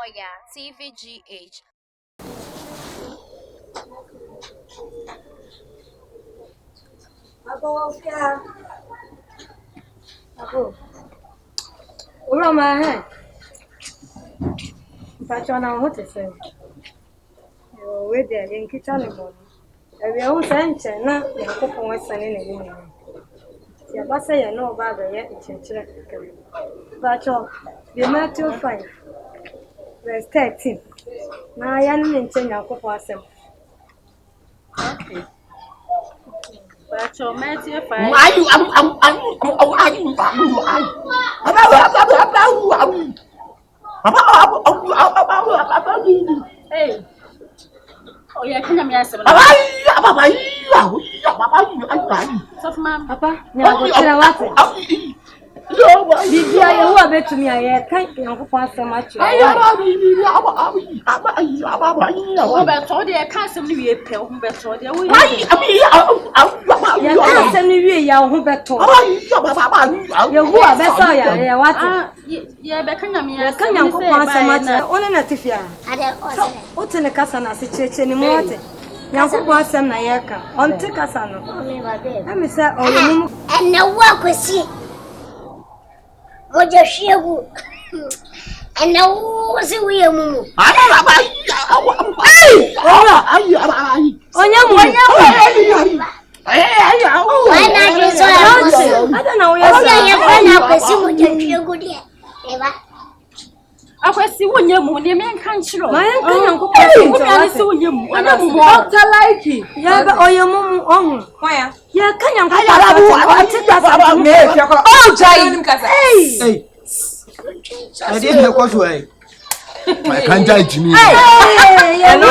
Oya TVGH. Ago. Ura ma he. Pacho na ho te se. Yo we de yen kita ne mo. E we ho sanche na yakopon wasane ne ni. Ya ba se ye no ba be ye chenchire kere. Pacho be Matthew 5 verse 13. Na ya ne nche yakopon asem. Okay. Pacho Matthew 5. Hey. Oh yeah, can you answer? Soft ma'am. Papa, nya go tira wate. Bibi aye wo abetumi aye kan yakopon asem acho. Oh, but told you can't some new pay. Oh, but told you. Ya kan asem ni wie ya ho beto. Ya wo abesa ya wate. Yeah, but can you Ya kan yakopon asem acho. One na tifia. O te ne kasa na se cheche ni mo wate. Yakopon asem na ye ka. On te kasa no. Emi se oyemu na wa kwesi Oja shegu. Na wo se wo ye mumu. Onya mu. Wana jeso ya. Ada na wo Oja ya. ye fana kwesi mo je shegu de. Eba. Akwesi wonye mu ne men kan chiro. Ma yan kan yakopon asem Wonye wonye mu. Wonye mu. Doctor like. Ya ba oyemu mu ohun. Why? Ya kan yakopon asem acho. Oh, Jai. Hey. I didn't know what way. I can't judge me. Hey, No.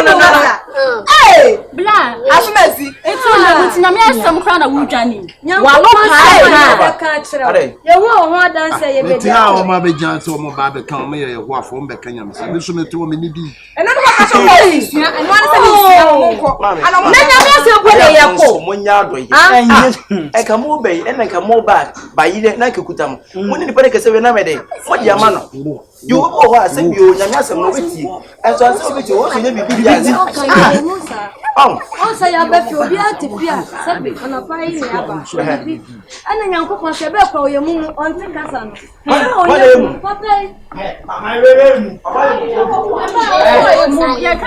Hey, Bla. Asumesi. Etu na ntina me asem kra na wudwane. Walo pa. ka chire. Ye wo ho adanse ye be Meti ha o ma be janse o mo ba be kan me ye ho afo me be kanya me se me so me to me ni di. Ena no ka so ko sia, eno an se ni sia mo ko. Ana mo na nya se ko de ye ko. Mo nya do ye. E ka mo be, e na ka mo ba yire na ka kutam. Mo ni ni pare ka se we na me de. Mo di ama no. You go ho asem yo nya asem no beti. En so asem beti wo so nya bibi ya. On say ya be fi obi atifia sabi ona pa yi ni aba. Ana nyankopon se be kwa oyemu on tin kasa no. Oyemu papa.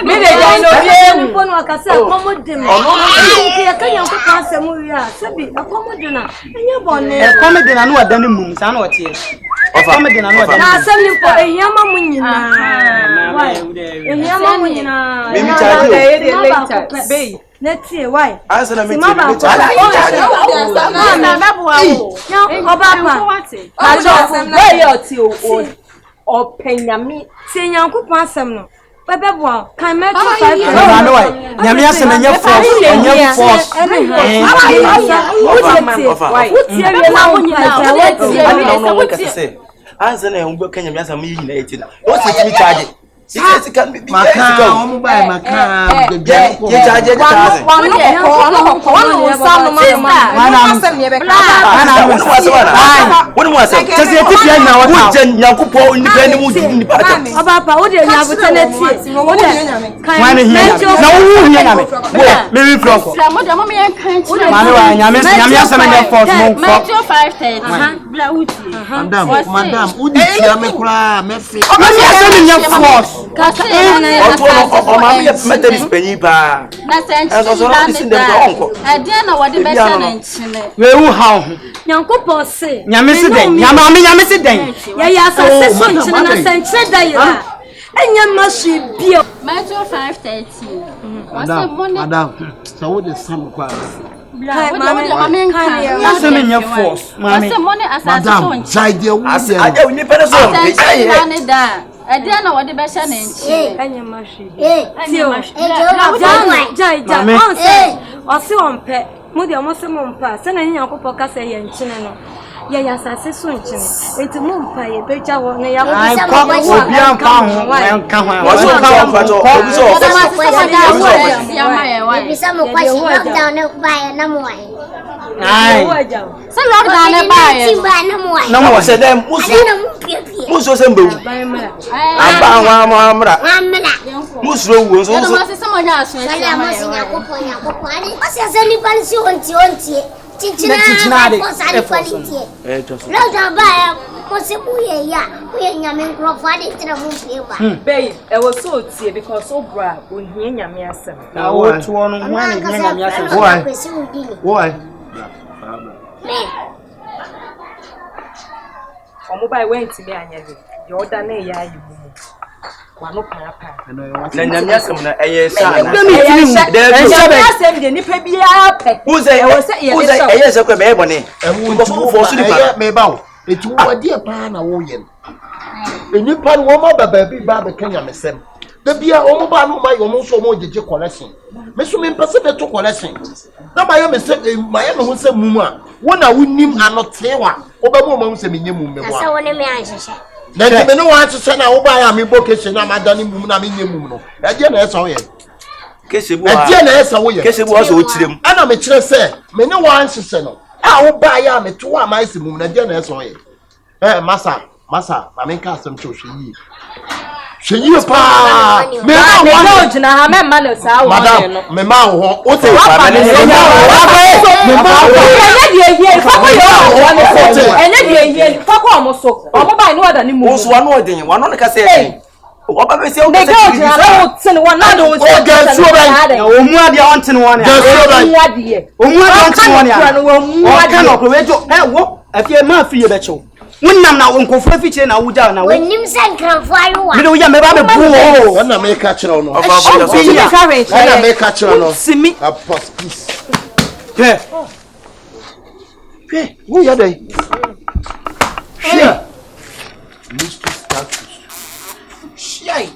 me de jai no bi Ko no akase akomodim. Ya kan nyankopon asem wi a sabi akomodim na enye bonne. Comedy na no wadan mum sa na wote. Comedy na no wadan. Na asem ni po ehiyama mu nyina. Why? Ehiyama mu nyina. Me charge de later. Be. Let's see why. Answer na me Si mama ti. Na na boa o. Obapa. Ajo, where you ti o penyami. Si nyankopon asem no. Bebeboa kan me to 5. Na no why. Nyame asem enye force, enye force. Answer na umbe kanya miasa mi nyina etina. O se ti charge. Sika kan bi. Maka o mo ba maka be bia ko. Ye charge the thousand. Wonu mo asem. Tese ti bia na Wo wata. je nyankopɔ nipa ni mu di nipa ta. Obapa wo de nyabuta na tie. Wo de kan Wane hiya. Na wo hiya na me. Wo me wi from ko. Sra mo de mo me kan chiro. Mane wa nyame asem enye force mo ko. Matthew 5:30. Bla uti. Madam, udi tia me kura me fi. Nyame asem enye force. O ma me Methodist penyi pa. Na senchi. Ade na wode be sha na nchine. We wu ha ho. Nyankopon se. Nyame se den. Nyame se den. Ya ya sase so nchine na senche da yira. Enya mashi bio. Matthew 5:13. Madam, so what is some kwa? Asem enye force. Mame. Madam, jai de wo As de. ade ni pere so. Ade na wode be sha na nchine. Enya mashi. Jai. Jai. On se. O se on pe. Mo de mo se mo mpa. Se na nyankopon ka se ye nchine no. Ya ya sase so nchine. Enti mo mpa ye beja wo na ya Ai kwa obi an ka ho, en ka ho. Wo so ka fa to. Obi so. Bisa mo kwa shi lockdown na ba na mo ai. Ai. Se lockdown e ba ye. Ti ba na mo ai. Na mo se dem musu. Na mo pie pie. Who so sembo? Aba wa amra. Musro wo so. Yo ma se samo nya aso Sala tia mo ma. sinya kopon ani. Ose se ni pan si onti. Chichina ko sali quality. No da ba ko se buye ya. Buye nyame nkrofade tira mu fiewa. Babe, e was so tie because obra ohie nyame asem. Na wo to no hwan ne nyame asem. Why? Me. Omo bai went me anyade. The order na ya yi mu. Wa no pa. Na nyame asem na eye sa. Asem de nipa bia pe. Who say eye se kwa be bone. Because who for so di pa. Me ba. Etu wo de pa na wo ye. Enipa no wo ma baba bi ba be Kenya mesem. Da bia o mo ba no ma yo mo so mo jeje collection. Me so me pese be to collection. Na ma ye me se ma ye me ho se mumu a. Wo na wonim anotewa. Wo ba mo ma ho se me nyemu me bo. Asa woni me anhyehyɛ. Na de me no wa hyehyɛ na wo ba ya me vocation na ma dani mumu na me nyemu no. E de na esa wo ye. Kesebu E de na esa wo ye. Kesebu wa so o kirem. Ana me kire se me ne wa hyehyɛ no. A wo ba ya me to wa ma ese mumu na de na esa wo ye. Masa, ma me ka asem cho hwe yi pa. Me no jina ha me ma no sa wo no. Me ma wo o te pa me Enye die yie fa ko yo wa me so. Enye die yie fa ko omo so. Omo bai no oda ni mu. O so wa no odin, wa no ka say. O ba be say o ka say. Me go jina wo tin wo na do o ga su ba. O mu ade a wonte no one. O mu ade. O mu ade wonte no one. O ka no ko we jo. Wo afie ma afie be chew. Wonnam na wonkofo afikyire na wuja na wo. Wonnim san kranfo ayewa. Me do ya me ba be bu o. Na me ka kire no. Na me ka kire no. Simi. Apostle peace. Hey, who ya dey? Share. Mr. Status. Share.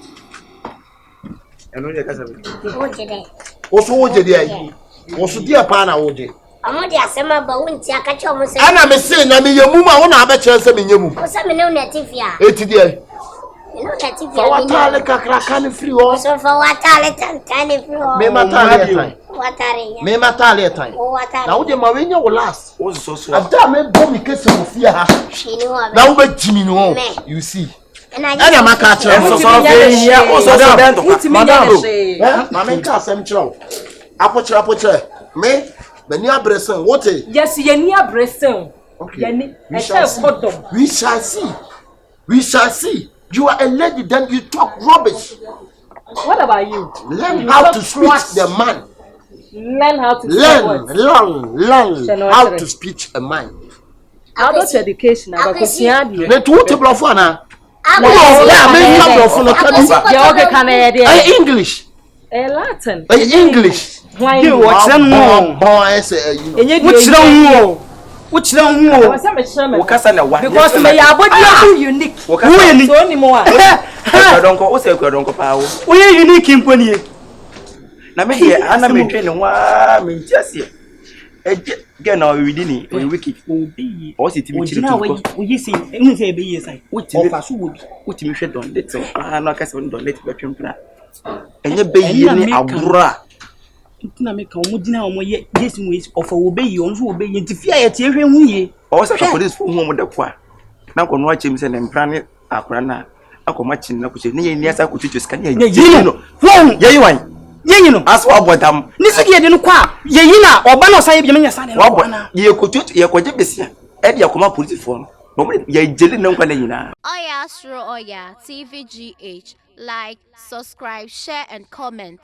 Eno je ka sabe. O jede. O so wo je dey ayi. O so dia pa na wo je. Amo de asema ba wonti akacha omo se. Ana me se na me yemu ma wo na ba kire se me nyemu. O se me ne na tifia. Eti dia. Me no na tifia. Fa watale kakra kan free ho. So fa watale tan free ho. Me matale tan. Watare ya. Me matale tan. O watare. Na wo de ma we nya wo last. O so so. Ada me bo mi kese mo fie ha. Shini ho. Na wo be jimi no. You see. Ana maka kire So so fe ya o so so den to ka. Madam. Ma me ka asem kire wo. Apochire. Me Beni abresen, what? Yes, ye ni abresen. Okay. We shall see. You are a lady, then you talk rubbish. What about you? Learn how to speak the man. Learn how to learn how to speak a man. Adult education, because you are the two table of one. English. Latin. English. Why you watch them more? Which don't because my body unique. Who unique? We unique in Pony. Na me here, ana me twene wa me ntiase. Get now we dini, we wiki. O si timi chiri to. We see, enu say be yes I. Utimi hwe don let. No akase don let betwem pra. Enye be yi ni agura. Na me ka omudina omoye yes mu ofa wo be yi onso wo be yi ntifia ye tie hwe hu ye. O sa police fu hu mo da kwa. Na ko no achem se ne mpra ne akora na akoma chin na kuche ne ye ni asa kuchuchu ska ne ye no. Won ye yi wan. Ye no aso abodam. Ni sike de no kwa ye yi na oba na osan ye bi me nyasa de no na. Ye kuchuchu ye koje besia. E de akoma police fo no. No ye jeli na nkwa na nyina. Oya Astro Oya TVGH, like, subscribe, share and comment.